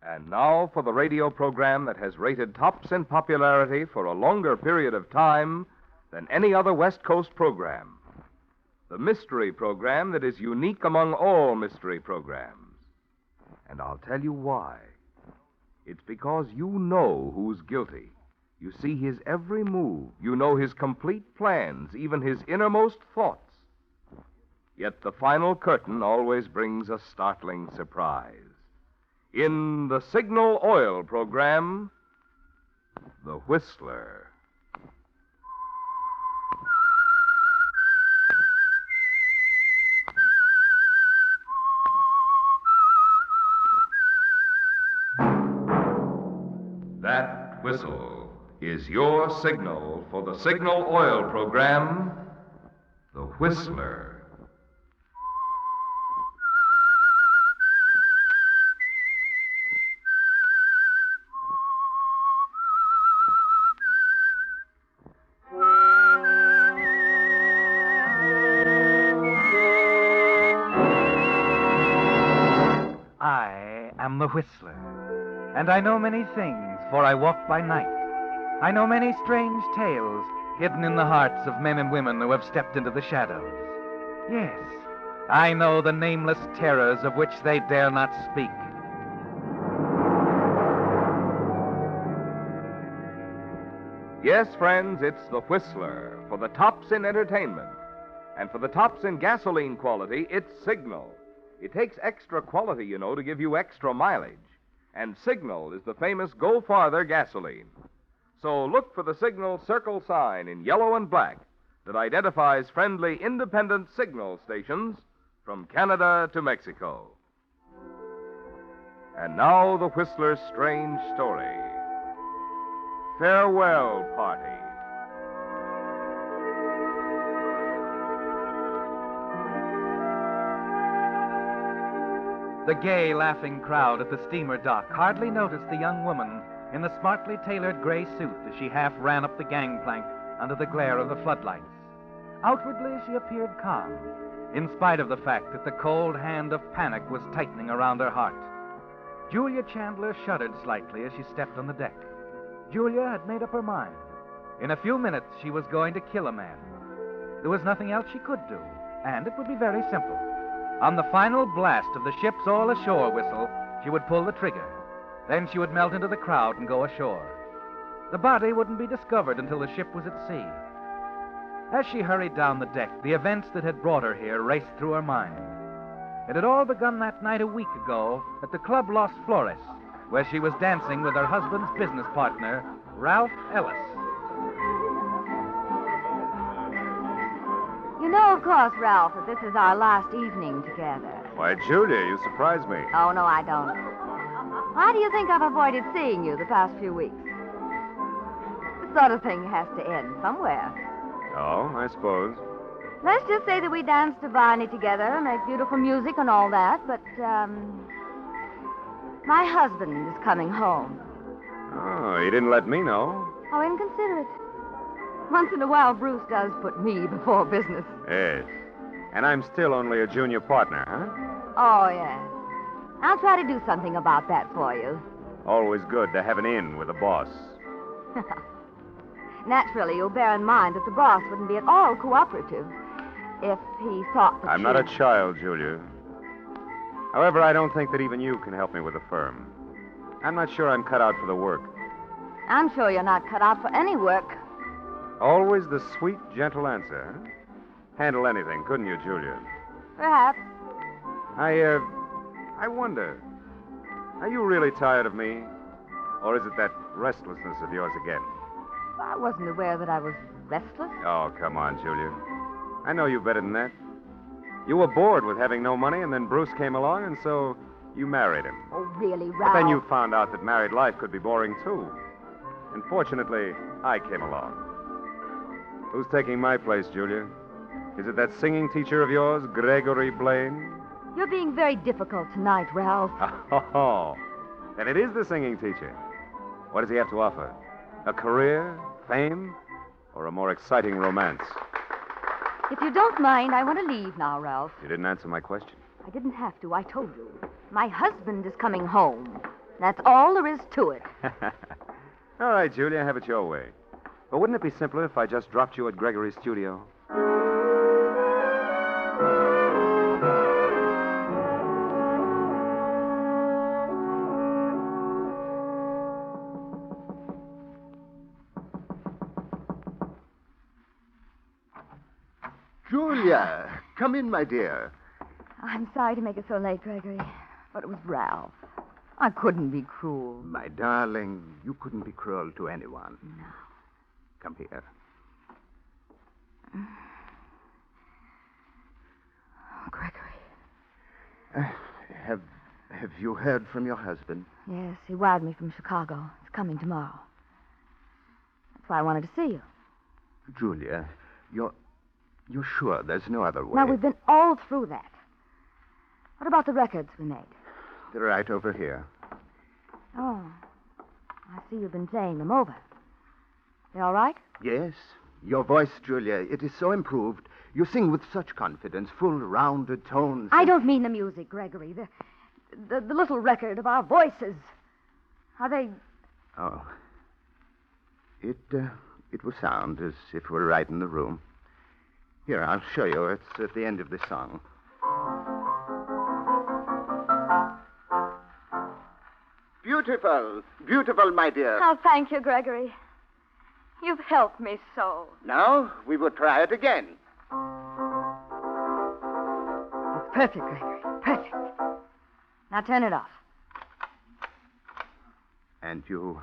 And now for the radio program that has rated tops in popularity for a longer period of time than any other West Coast program. The mystery program that is unique among all mystery programs. And I'll tell you why. It's because you know who's guilty. You see his every move. You know his complete plans, even his innermost thoughts. Yet the final curtain always brings a startling surprise. In the Signal Oil program, The Whistler. That whistle is your signal for the Signal Oil program, The Whistler. I am the Whistler, and I know many things, for I walk by night. I know many strange tales hidden in the hearts of men and women who have stepped into the shadows. Yes, I know the nameless terrors of which they dare not speak. Yes, friends, it's The Whistler for the tops in entertainment. And for the tops in gasoline quality, it's Signal. It takes extra quality, you know, to give you extra mileage. And Signal is the famous Go Farther gasoline. So look for the Signal circle sign in yellow and black that identifies friendly independent signal stations from Canada to Mexico. And now the Whistler's strange story. Farewell Party. The gay, laughing crowd at the steamer dock hardly noticed the young woman in the smartly tailored gray suit as she half ran up the gangplank under the glare of the floodlights. Outwardly, she appeared calm, in spite of the fact that the cold hand of panic was tightening around her heart. Julia Chandler shuddered slightly as she stepped on the deck. Julia had made up her mind. In a few minutes, she was going to kill a man. There was nothing else she could do, and it would be very simple. On the final blast of the ship's all-ashore whistle, she would pull the trigger. Then she would melt into the crowd and go ashore. The body wouldn't be discovered until the ship was at sea. As she hurried down the deck, the events that had brought her here raced through her mind. It had all begun that night a week ago at the Club Los Flores, where she was dancing with her husband's business partner, Ralph Ellis. You know, of course, Ralph, that this is our last evening together. Why, Julia, you surprised me. Oh, no, I don't. Why do you think I've avoided seeing you the past few weeks? This sort of thing has to end somewhere. Oh, I suppose. Let's just say that we dance divinely together, make beautiful music and all that, but, my husband is coming home. Oh, he didn't let me know. Oh, inconsiderate. Once in a while, Bruce does put me before business. Yes. And I'm still only a junior partner, huh? Oh, yes. I'll try to do something about that for you. Always good to have an in with a boss. Naturally, you'll bear in mind that the boss wouldn't be at all cooperative if he thought that I'm not a child, Julia. However, I don't think that even you can help me with the firm. I'm not sure I'm cut out for the work. I'm sure you're not cut out for any work. Always the sweet, gentle answer, huh? Handle anything, couldn't you, Julia? Perhaps. I wonder, are you really tired of me? Or is it that restlessness of yours again? I wasn't aware that I was restless. Oh, come on, Julia. I know you better than that. You were bored with having no money, and then Bruce came along, and so you married him. Oh, really, Ralph? But then you found out that married life could be boring, too. And fortunately, I came along. Who's taking my place, Julia? Is it that singing teacher of yours, Gregory Blaine? You're being very difficult tonight, Ralph. Oh, then it is the singing teacher. What does he have to offer? A career, fame, or a more exciting romance? If you don't mind, I want to leave now, Ralph. You didn't answer my question. I didn't have to. I told you. My husband is coming home. That's all there is to it. All right, Julia, have it your way. But wouldn't it be simpler if I just dropped you at Gregory's studio? Julia, come in, my dear. I'm sorry to make it so late, Gregory, but it was Ralph. I couldn't be cruel. My darling, you couldn't be cruel to anyone. No. Come here. Oh, Gregory. Have you heard from your husband? Yes, he wired me from Chicago. He's coming tomorrow. That's why I wanted to see you. Julia, you're sure there's no other way? Now, we've been all through that. What about the records we made? They're right over here. Oh, I see you've been playing them over. They all right? Yes. Your voice, Julia, it is so improved. You sing with such confidence, full, rounded tones. I don't mean the music, Gregory. The little record of our voices. Are they... Oh. It will sound as if we're right in the room. Here, I'll show you. It's at the end of the song. Beautiful. Beautiful, my dear. Oh, thank you, Gregory. You've helped me so. Now, we will try it again. It's perfect, Gregory. Perfect. Now turn it off. And you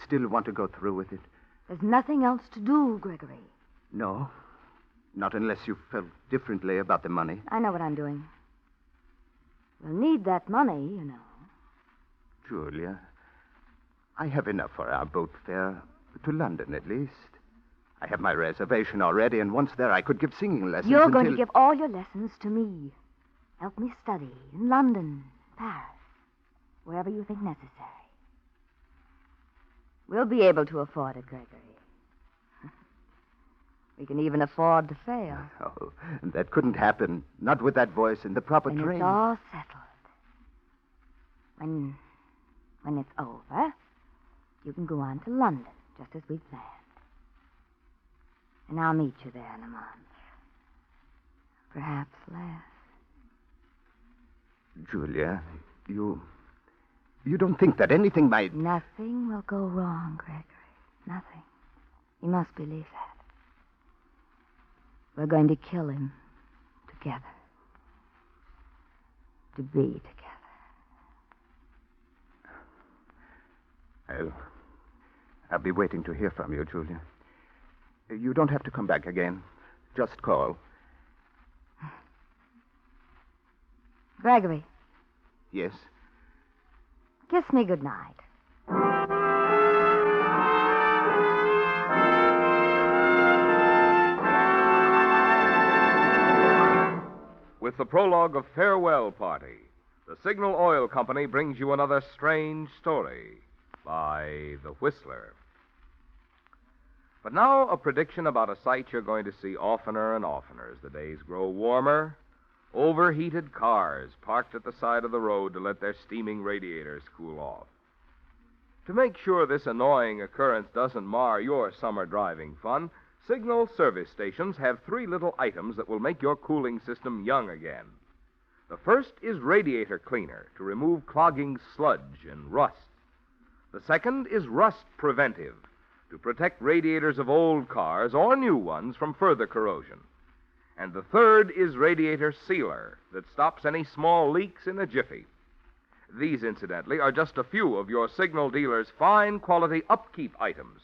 still want to go through with it? There's nothing else to do, Gregory. No. Not unless you felt differently about the money. I know what I'm doing. We'll need that money, you know. Julia, I have enough for our boat fare. To London, at least. I have my reservation already, and once there I could give singing lessons You're going to give all your lessons to me. Help me study in London, Paris, wherever you think necessary. We'll be able to afford it, Gregory. We can even afford to fail. Oh, that couldn't happen. Not with that voice and the proper When training. it's all settled. When it's over, you can go on to London, just as we planned. And I'll meet you there in a month. Perhaps less. Julia, you don't think that anything might... Nothing will go wrong, Gregory. Nothing. You must believe that. We're going to kill him together. To be together. I'll be waiting to hear from you, Julia. You don't have to come back again. Just call. Gregory, Yes? kiss me goodnight. With the prologue of Farewell Party, the Signal Oil Company brings you another strange story by The Whistler. But now, a prediction about a sight you're going to see oftener and oftener as the days grow warmer. Overheated cars parked at the side of the road to let their steaming radiators cool off. To make sure this annoying occurrence doesn't mar your summer driving fun, Signal service stations have three little items that will make your cooling system young again. The first is radiator cleaner to remove clogging sludge and rust. The second is rust preventive to protect radiators of old cars or new ones from further corrosion. And the third is radiator sealer that stops any small leaks in a jiffy. These, incidentally, are just a few of your Signal dealer's fine quality upkeep items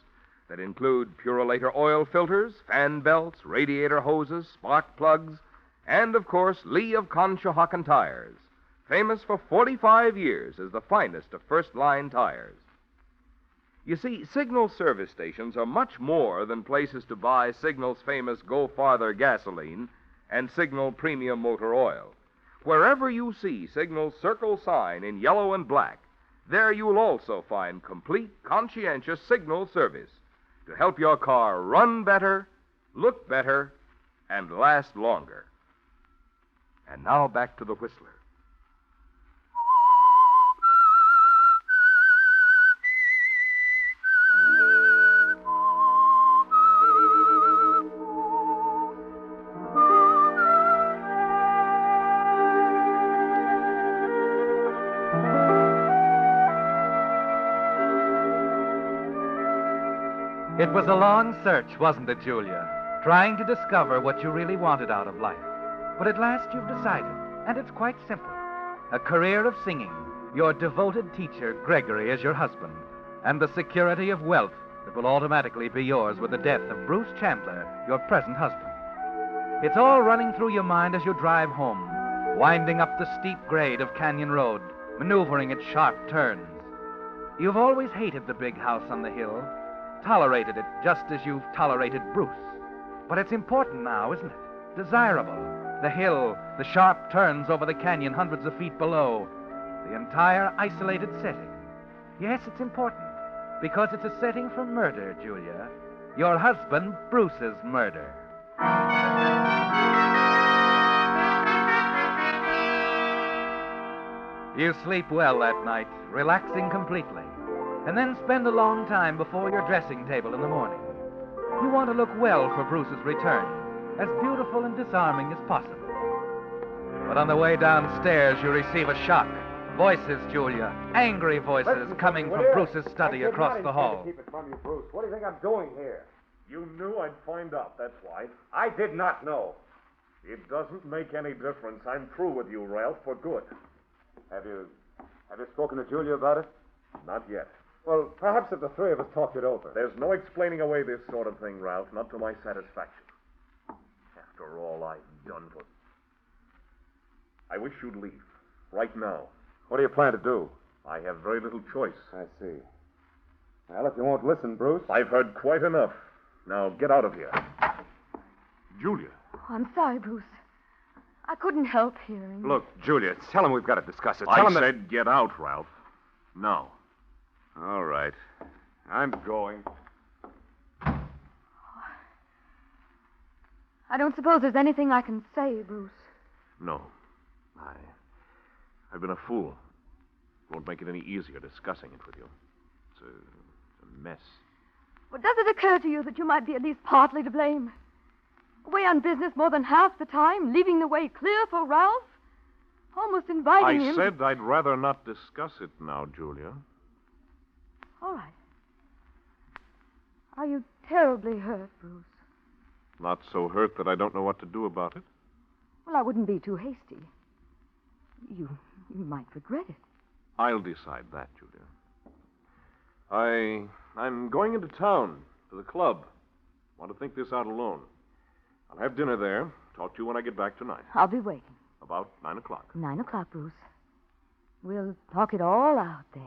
that include Purolator oil filters, fan belts, radiator hoses, spark plugs, and, of course, Lee of Conshohocken tires, famous for 45 years as the finest of first-line tires. You see, Signal service stations are much more than places to buy Signal's famous Go Farther gasoline and Signal premium motor oil. Wherever you see Signal's circle sign in yellow and black, there you'll also find complete, conscientious Signal service to help your car run better, look better, and last longer. And now back to the Whistler. It was a long search, wasn't it, Julia? Trying to discover what you really wanted out of life. But at last you've decided, and it's quite simple. A career of singing, your devoted teacher, Gregory, as your husband, and the security of wealth that will automatically be yours with the death of Bruce Chandler, your present husband. It's all running through your mind as you drive home, winding up the steep grade of Canyon Road, maneuvering its sharp turns. You've always hated the big house on the hill, tolerated it just as you've tolerated Bruce. But it's important now, isn't it? Desirable. The hill, the sharp turns over the canyon hundreds of feet below, the entire isolated setting. Yes, it's important, because it's a setting for murder, Julia. Your husband, Bruce's murder. You sleep well that night, relaxing completely, and then spend a long time before your dressing table in the morning. You want to look well for Bruce's return, as beautiful and disarming as possible. But on the way downstairs, you receive a shock. Voices, Julia, angry voices coming from Bruce's study across the hall. Keep it from you, Bruce. What do you think I'm doing here? You knew I'd find out, that's why. I did not know. It doesn't make any difference. I'm through with you, Ralph, for good. Have you spoken to Julia about it? Not yet. Well, perhaps if the three of us talked it over. There's no explaining away this sort of thing, Ralph, not to my satisfaction. After all I've done for... I wish you'd leave. Right now. What do you plan to do? I have very little choice. I see. Well, if you won't listen, Bruce. I've heard quite enough. Now, get out of here. Julia. Oh, I'm sorry, Bruce. I couldn't help hearing. Look, Julia, tell him we've got to discuss it. Tell him I said get out, Ralph. Now. All right. I'm going. I don't suppose there's anything I can say, Bruce. No. I've been a fool. Won't make it any easier discussing it with you. It's a mess. But does it occur to you that you might be at least partly to blame? Away on business more than half the time, leaving the way clear for Ralph? Almost inviting him... I said I'd rather not discuss it now, Julia. All right. Are you terribly hurt, Bruce? Not so hurt that I don't know what to do about it. Well, I wouldn't be too hasty. You might regret it. I'll decide that, Julia. I'm going into town to the club. Want to think this out alone. I'll have dinner there. Talk to you when I get back tonight. I'll be waiting. About 9 o'clock. 9 o'clock, Bruce. We'll talk it all out then.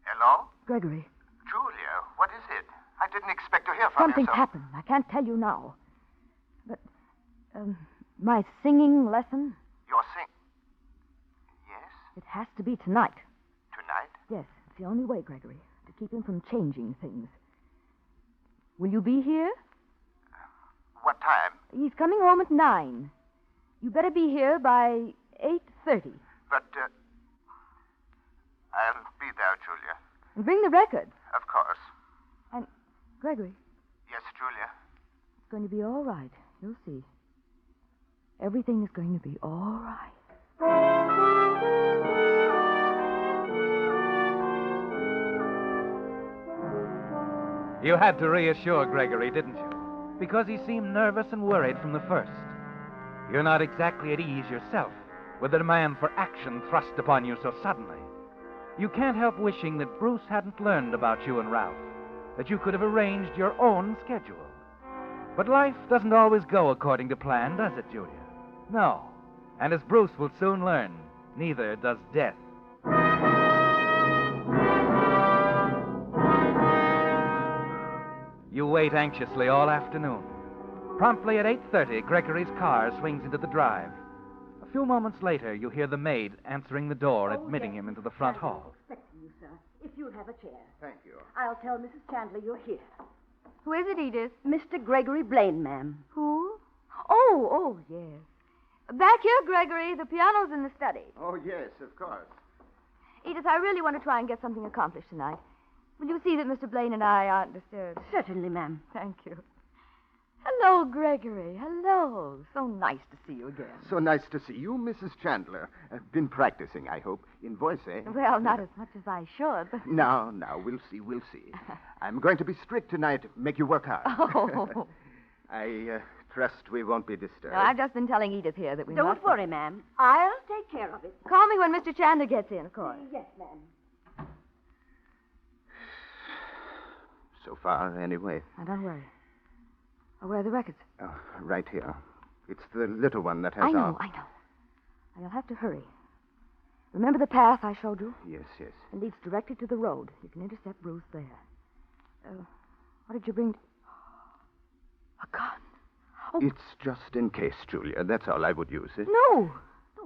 Hello? Gregory, Julia, what is it? I didn't expect to hear from something's you. happened. I can't tell you now. But, my singing lesson, You're sing. Yes? it has to be tonight. Tonight? Yes, it's the only way, Gregory, to keep him from changing things. Will you be here? What time? He's coming home at 9. You better be here by 8:30. But, I'll be there, Julia. And bring the record. Of course. And, Gregory, Yes, Julia. it's going to be all right. You'll see. Everything is going to be all right. You had to reassure Gregory, didn't you? Because he seemed nervous and worried from the first. You're not exactly at ease yourself, with the demand for action thrust upon you so suddenly. You can't help wishing that Bruce hadn't learned about you and Ralph, that you could have arranged your own schedule. But life doesn't always go according to plan, does it, Julia? No. And as Bruce will soon learn, neither does death. You wait anxiously all afternoon. Promptly at 8:30, Gregory's car swings into the drive. A few moments later, you hear the maid answering the door, admitting him into the front hall. Expecting you, sir. If you'll have a chair. Thank you. I'll tell Mrs. Chandler you're here. Who is it, Edith? Mr. Gregory Blaine, ma'am. Who? Oh, yes. Back here, Gregory. The piano's in the study. Oh, yes, of course. Edith, I really want to try and get something accomplished tonight. Will you see that Mr. Blaine and I aren't disturbed? Certainly, ma'am. Thank you. Hello, Gregory. Hello. So nice to see you again. So nice to see you, Mrs. Chandler. Been practicing, I hope, in voice, eh? Well, not as much as I should, but... No, we'll see. I'm going to be strict tonight, make you work hard. Oh. I trust we won't be disturbed. No, I've just been telling Edith here that we Don't must... worry, ma'am. I'll take care of it. Call me when Mr. Chandler gets in, of course. Yes, ma'am. So far, anyway. Now, don't worry. Oh, where are the records? Oh, right here. It's the little one that has I know. our... Now, you'll have to hurry. Remember the path I showed you? Yes. It leads directly to the road. You can intercept Bruce there. What did you bring? A gun. Oh. It's just in case, Julia. That's all I would use it. No,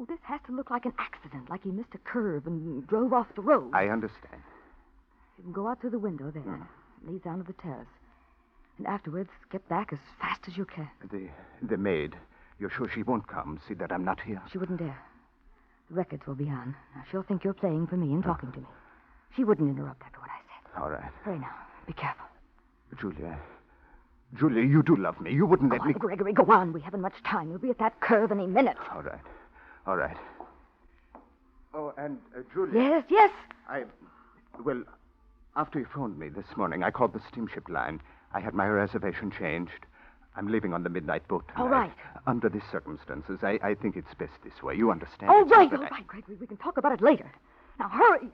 this has to look like an accident, like he missed a curve and drove off the road. I understand. You can go out through the window there. It leads down to the terrace. And afterwards, get back as fast as you can. The maid, you're sure she won't come? See that I'm not here? She wouldn't dare. The records will be on. Now, she'll think you're playing for me and talking to me. She wouldn't interrupt after what I said. All right. Hurry now. Be careful. Julia, you do love me. You wouldn't let me... Gregory, go on. We haven't much time. You'll be at that curve any minute. All right. Oh, and Julia... Yes? Well, after you phoned me this morning, I called the steamship line. I had my reservation changed. I'm leaving on the midnight boat tonight. All right. Under these circumstances, I think it's best this way. You understand? All right, Gregory. We can talk about it later. Now, hurry.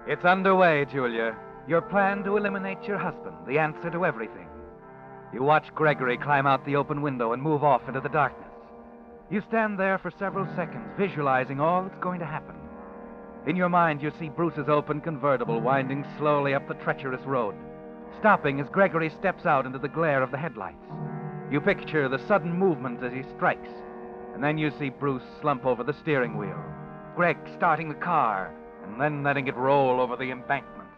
It's underway, Julia. Your plan to eliminate your husband, the answer to everything. You watch Gregory climb out the open window and move off into the darkness. You stand there for several seconds, visualizing all that's going to happen. In your mind, you see Bruce's open convertible winding slowly up the treacherous road, stopping as Gregory steps out into the glare of the headlights. You picture the sudden movement as he strikes, and then you see Bruce slump over the steering wheel, Greg starting the car, and then letting it roll over the embankment.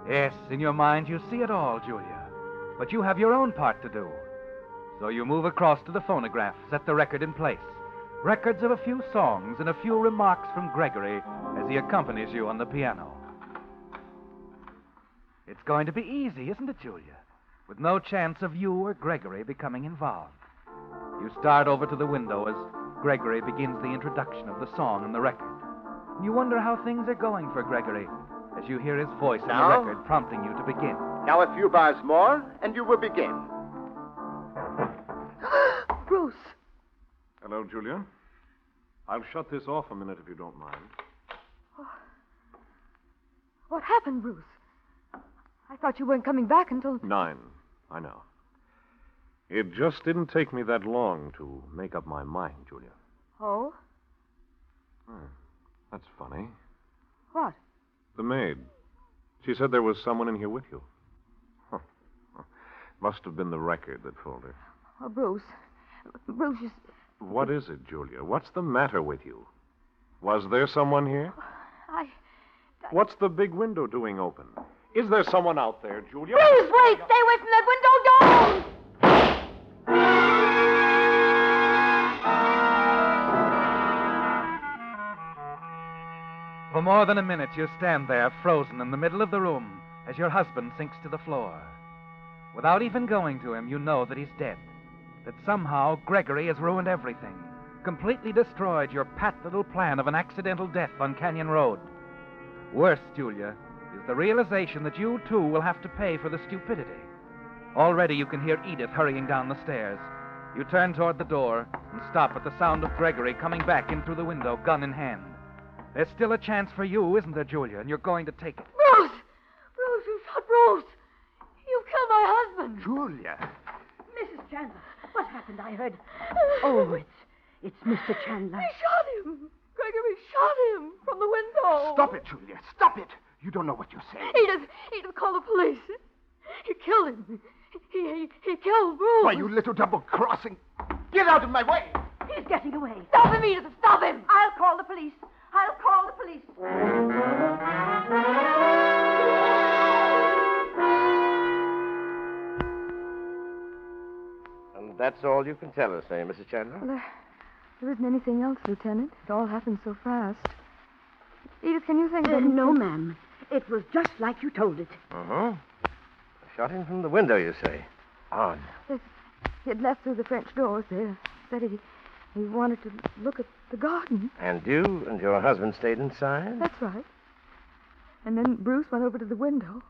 Yes, in your mind, you see it all, Julia. But you have your own part to do. So you move across to the phonograph, set the record in place. Records of a few songs and a few remarks from Gregory as he accompanies you on the piano. It's going to be easy, isn't it, Julia? With no chance of you or Gregory becoming involved. You start over to the window as Gregory begins the introduction of the song and the record. And you wonder how things are going for Gregory as you hear his voice on the record prompting you to begin. Now a few bars more, and you will begin. Bruce. Hello, Julia. I'll shut this off a minute if you don't mind. What happened, Bruce? I thought you weren't coming back until... 9. I know. It just didn't take me that long to make up my mind, Julia. Oh? That's funny. What? The maid. She said there was someone in here with you. Huh. Must have been the record that fooled her. Oh, Bruce, you... What is it, Julia? What's the matter with you? Was there someone here? What's the big window doing open? Is there someone out there, Julia? Bruce, wait! Stay away from that window! Don't! For more than a minute, you stand there, frozen in the middle of the room, as your husband sinks to the floor. Without even going to him, you know that he's dead. That somehow Gregory has ruined everything, completely destroyed your pat little plan of an accidental death on Canyon Road. Worse, Julia, is the realization that you, too, will have to pay for the stupidity. Already you can hear Edith hurrying down the stairs. You turn toward the door and stop at the sound of Gregory coming back in through the window, gun in hand. There's still a chance for you, isn't there, Julia? And you're going to take it. Bruce! Bruce, you shot Bruce! You killed my husband! Julia! Mrs. Chandler, what happened? I heard... Oh, it's Mr. Chandler. He shot him! Gregory shot him from the window! Stop it, Julia. Stop it! You don't know what you're saying. Edith, call the police. He killed him. He killed Bruce. Why, you little double-crossing... Get out of my way! He's getting away. Stop him, Edith! Stop him! I'll call the police. I'll call the police. that's all you can tell us, eh, Mrs. Chandler? Well, there isn't anything else, Lieutenant. It all happened so fast. Edith, can you think of anything? No, ma'am. It was just like you told it. Uh-huh. Shot in from the window, you say? Odd. Yes, he had left through the French doors there. Said he wanted to look at the garden. And you and your husband stayed inside? That's right. And then Bruce went over to the window,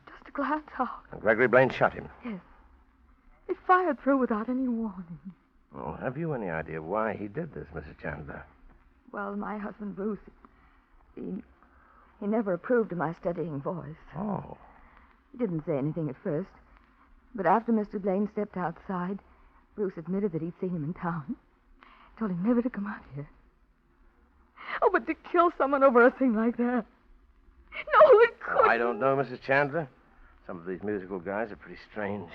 just to glance out. And Gregory Blaine shot him? Yes. He fired through without any warning. Oh, have you any idea why he did this, Mrs. Chandler? Well, my husband, Bruce, he never approved of my studying voice. Oh. He didn't say anything at first. But after Mr. Blaine stepped outside, Bruce admitted that he'd seen him in town. Told him never to come out here. Oh, but to kill someone over a thing like that. No, it couldn't. Oh, I don't know, Mrs. Chandler. Some of these musical guys are pretty strange.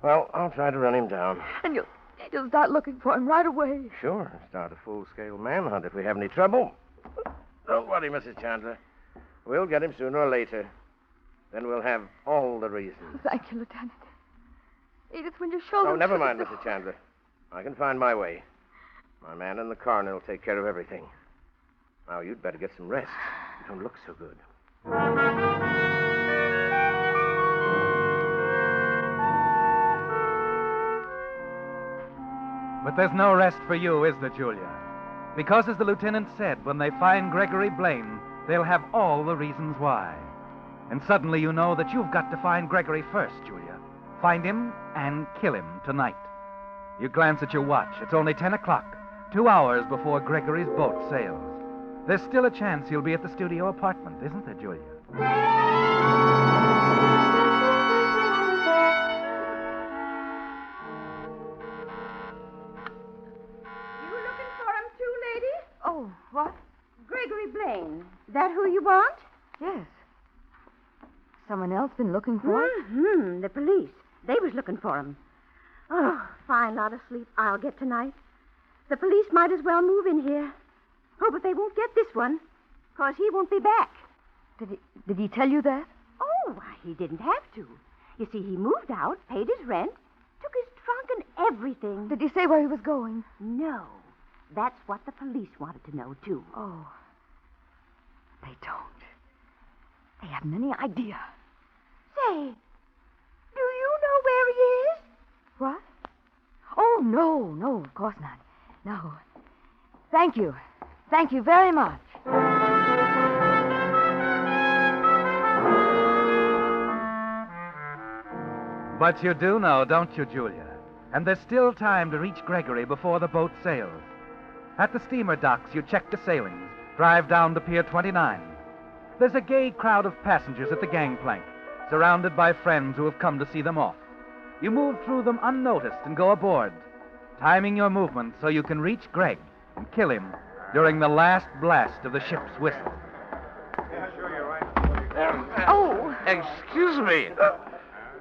Well, I'll try to run him down. And you'll start looking for him right away. Sure. Start a full-scale manhunt if we have any trouble. Don't worry, Mrs. Chandler. We'll get him sooner or later. Then we'll have all the reasons. Thank you, Lieutenant. Edith, when you show them... Oh, never to mind, the Mrs. Chandler. I can find my way. My man in the coroner will take care of everything. Now, you'd better get some rest. You don't look so good. But there's no rest for you, is there, Julia? Because, as the lieutenant said, when they find Gregory Blaine, they'll have all the reasons why. And suddenly you know that you've got to find Gregory first, Julia. Find him and kill him tonight. You glance at your watch. It's only 10 o'clock, 2 hours before Gregory's boat sails. There's still a chance he'll be at the studio apartment, isn't there, Julia? You looking for him too, lady? Oh, what? Gregory Blaine. That who you want? Yes. Someone else been looking for him? Mm-hmm. The police. They was looking for him. Oh, fine lot of sleep I'll get tonight. The police might as well move in here. Oh, but they won't get this one, 'cause he won't be back. Did he tell you that? Oh, why, he didn't have to. You see, he moved out, paid his rent, took his trunk and everything. Did he say where he was going? No. That's what the police wanted to know, too. Oh. They don't. They haven't any idea. Say, do you know where he is? What? Oh, no, of course not. No. Thank you. Thank you very much. But you do know, don't you, Julia? And there's still time to reach Gregory before the boat sails. At the steamer docks, you check the sailings, drive down to Pier 29. There's a gay crowd of passengers at the gangplank, surrounded by friends who have come to see them off. You move through them unnoticed and go aboard, timing your movement so you can reach Greg and kill him during the last blast of the ship's whistle. Yeah, sure, you're right. Oh. Excuse me.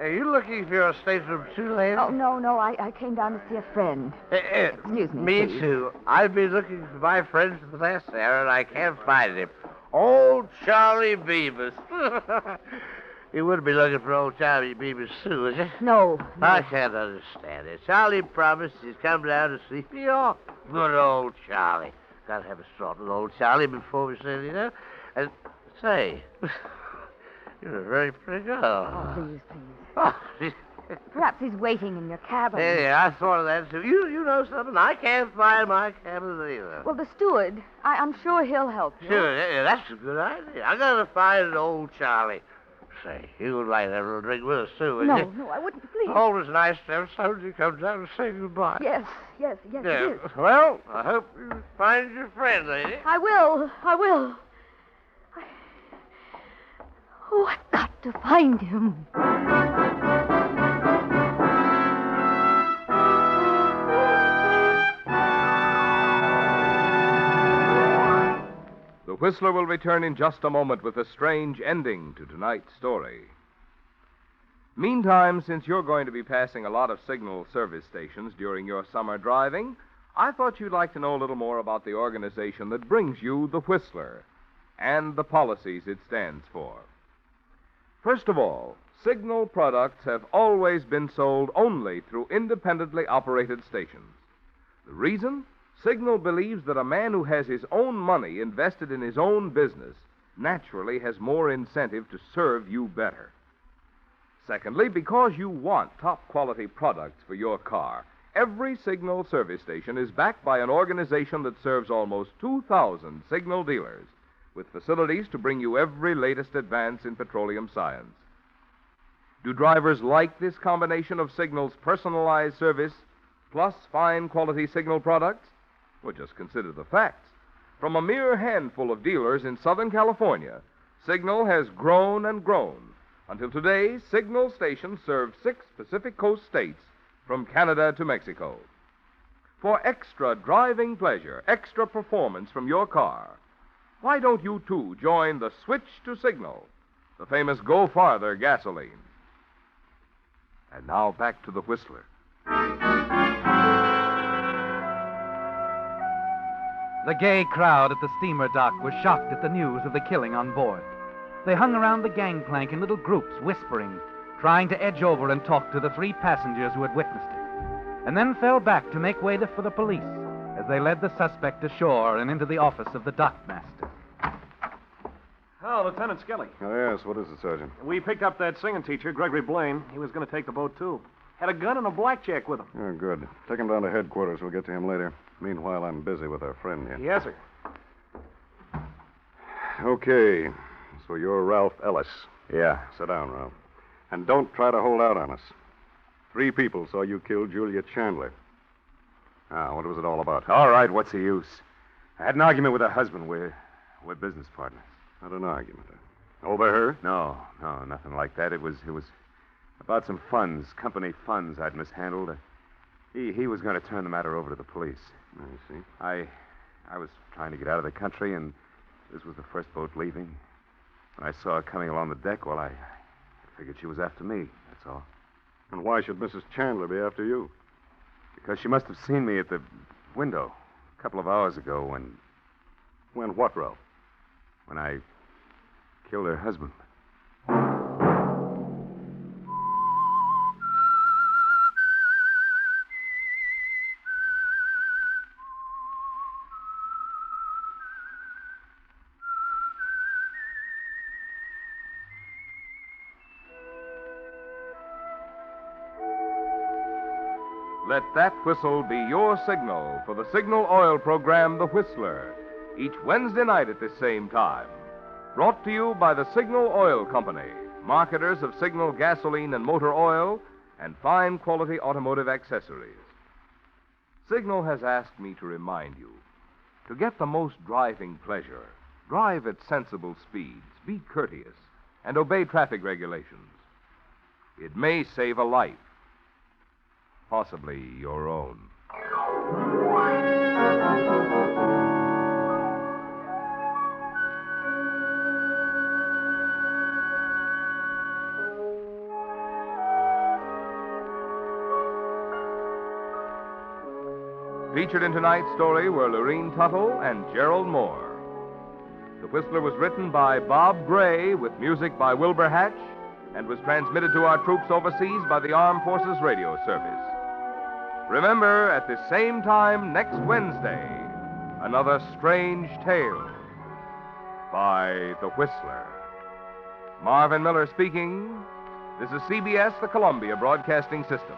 Are you looking for your stateroom too, lady? Oh, no, I came down to see a friend. Excuse me, Me please. too. I've been looking for my friend for the last hour, and I can't find him. Old Charlie Bemis. You wouldn't be looking for old Charlie Bemis too, would you? No. I can't understand it. Charlie promised he'd come down to see me off. Good old Charlie. Gotta have a sort with old Charlie before we sail, you know. And say, you're a very pretty girl. Oh, please. Oh, Perhaps he's waiting in your cabin. yeah, I thought of that too. You know something? I can't find my cabin either. Well, the steward, I'm sure he'll help you. Sure, yeah, that's a good idea. I gotta find old Charlie. Say, you would like to have a little drink with us too, would you? No, I wouldn't, please. Always nice to have somebody come down and say goodbye. Yes, it is. Well, I hope you find your friend, lady. I will. Oh, I've got to find him. The Whistler will return in just a moment with a strange ending to tonight's story. Meantime, since you're going to be passing a lot of signal service stations during your summer driving, I thought you'd like to know a little more about the organization that brings you the Whistler and the policies it stands for. First of all, Signal products have always been sold only through independently operated stations. The reason? Signal believes that a man who has his own money invested in his own business naturally has more incentive to serve you better. Secondly, because you want top-quality products for your car, every Signal service station is backed by an organization that serves almost 2,000 Signal dealers with facilities to bring you every latest advance in petroleum science. Do drivers like this combination of Signal's personalized service plus fine quality Signal products? Well, just consider the facts. From a mere handful of dealers in Southern California, Signal has grown and grown until today Signal stations serve 6 Pacific Coast states from Canada to Mexico. For extra driving pleasure, extra performance from your car, why don't you too join the switch to Signal, the famous Go Farther gasoline? And now back to the Whistler. The gay crowd at the steamer dock was shocked at the news of the killing on board. They hung around the gangplank in little groups, whispering, trying to edge over and talk to the 3 passengers who had witnessed it, and then fell back to make way for the police as they led the suspect ashore and into the office of the dockmaster. Oh, Lieutenant Skelly. Oh, yes. What is it, Sergeant? We picked up that singing teacher, Gregory Blaine. He was going to take the boat, too. Had a gun and a blackjack with him. Oh, good. Take him down to headquarters. We'll get to him later. Meanwhile, I'm busy with our friend here. Yes, sir. Okay. So you're Ralph Ellis. Yeah. Sit down, Ralph. And don't try to hold out on us. 3 people saw you kill Julia Chandler. Now, what was it all about? All right, what's the use? I had an argument with her husband. We're business partners. Not an argument. Over her? No, nothing like that. It was about some funds, company funds I'd mishandled. He was going to turn the matter over to the police. I see. I was trying to get out of the country, and this was the first boat leaving. When I saw her coming along the deck, well, I figured she was after me, that's all. And why should Mrs. Chandler be after you? Because she must have seen me at the window a couple of hours ago when... When what, Ralph? When I killed her husband. Let that whistle be your signal for the Signal Oil program, The Whistler, each Wednesday night at this same time. Brought to you by the Signal Oil Company, marketers of Signal gasoline and motor oil and fine quality automotive accessories. Signal has asked me to remind you, to get the most driving pleasure, drive at sensible speeds, be courteous, and obey traffic regulations. It may save a life, possibly your own. Featured in tonight's story were Lorene Tuttle and Gerald Moore. The Whistler was written by Bob Gray with music by Wilbur Hatch and was transmitted to our troops overseas by the Armed Forces Radio Service. Remember, at the same time next Wednesday, another strange tale by The Whistler. Marvin Miller speaking. This is CBS, the Columbia Broadcasting System.